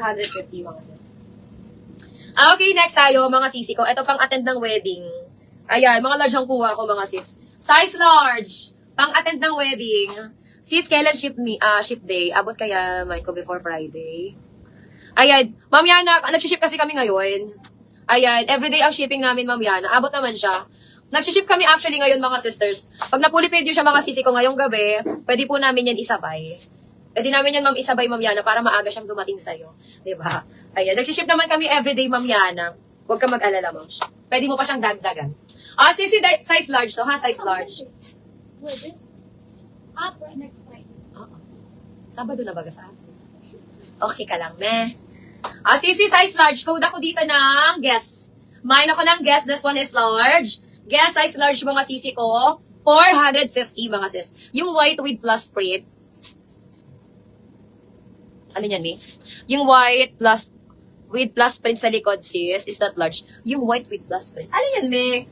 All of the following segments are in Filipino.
450 mga sis. Okay, next tayo, mga sisi ko. Ito pang attend ng wedding. Ayan, mga large ang kuha ko, mga sis. Size large. Pang attend ng wedding. Sis, kailan ship day? Abot kaya, Mike, before Friday? Ayan, Ma'am Yana, nagsiship kasi kami ngayon. Ayan, everyday ang shipping namin, Ma'am Yana. Abot naman siya. Nagsiship kami actually ngayon, mga sisters. Pag napulipid yun siya, mga sisi ko, ngayong gabi, pwede po namin yan isabay. Pwede namin yan, Ma'am, isabay, Ma'am Yana, para maaga siyang dumating sa'yo. Diba? Ayan, nagsiship naman kami everyday, Ma'am Yana. Huwag ka mag-alala, Ma'am. Pwede mo pa siyang dagdagan. Sisi, size large to, ha? Size large. With this? Next Friday. Sabado na baga sa akin. Okay ka lang, meh. Sisi, size large. Code ako dito ng guess. Mine ako ng guess. This one is large. Guess, size large mga sisi ko. 450 mga sis. Yung white with plus print. Ano yan, me? Yung white plus with plus print sa likod, sis, is that large. Yung white with plus print. Ano yan, me?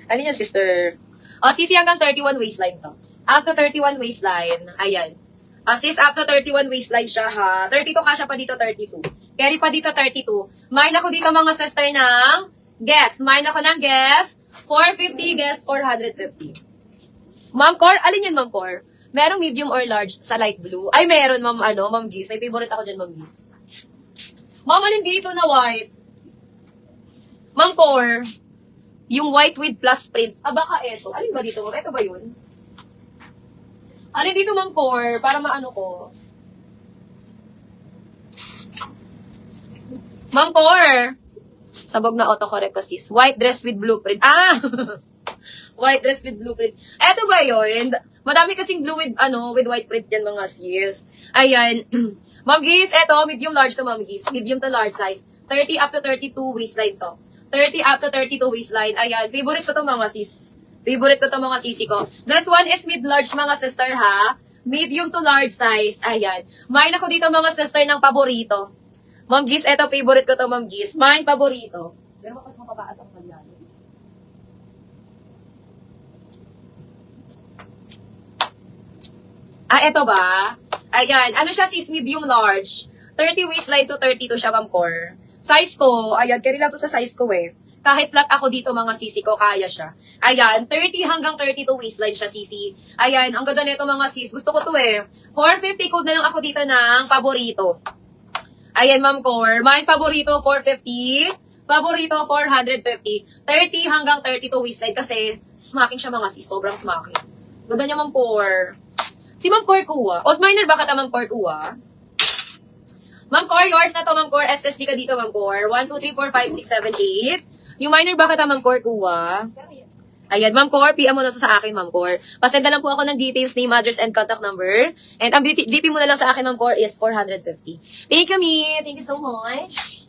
Ano yan, sister? Sisi, hanggang 31 waistline to. Up to 31 waistline. Ayan. Sis, up to 31 waistline siya, ha? 32 kasha pa dito, 32. Carry pa dito, 32. Mine ako dito, mga sister, ng guess. Mine ako ng guess. 450, guess 450. Ma'am Cor, alin yan, Ma'am Cor? Merong medium or large sa light blue? Ay, meron, Ma'am Giz. May favorite ako dyan, Ma'am Giz. Ma'am, alin dito na white? Ma'am Cor, yung white with plus print. Baka eto. Alin ba dito, Ma'am? Eto ba yun? Alin dito, Ma'am Cor? Para maano ko. Ma'am Cor! Sabog na autocorrect ko, sis. White dress with blueprint. White dress with blueprint. Eto ba yun? Madami kasing blue with white print yan, mga sis. Ayan. Ma'am Giz, eto, medium large to, Ma'am Giz. Medium to large size. 30 up to 32 waistline to. 30 up to 32 waistline. Ayan. Favorite ko to, mga sis. Favorite ko to, mga sisi ko. This one is mid-large, mga sister, ha? Medium to large size. Ayan. Mine ako dito, mga sister, ng paborito. Ma'am Giz, eto, favorite ko to, Ma'am Giz. Mine, paborito. Pero makas mapapaas ang paglalo. Eto ba? Ayan. Ano siya, sis? Medium large. 30 waistline to 32 siya, Ma'am Cor. Size ko, ayan, carry lang to sa size ko eh. Kahit flat ako dito, mga sisi ko, kaya siya. Ayan, 30 hanggang 32 waistline siya, sisi. Ayan, ang ganda nito, mga sis. Gusto ko to eh. 450 code na lang ako dito ng paborito. Ayan, Ma'am Cor. Mine paborito, 450. Paborito, 450. 30 hanggang 32 waistline kasi smacking siya, mga sis. Sobrang smacking. Ganda niya, Ma'am Cor. Si Ma'am Cor kuha. Odd minor, baka ta Ma'am Cor kuha? Ma'am Cor, yours na to, Ma'am Cor. SSD ka dito, Ma'am Cor. 1, 2, 3, 4, 5, 6, 7, 8. Yung minor, baka ta Ma'am Cor kuha? Ayan, Ma'am Cor, PM mo na to sa akin, Ma'am Cor. Pasenda lang po ako ng details, name, address, and contact number. And ang DP mo na lang sa akin, Ma'am Cor, is 450. Thank you, me. Thank you so much.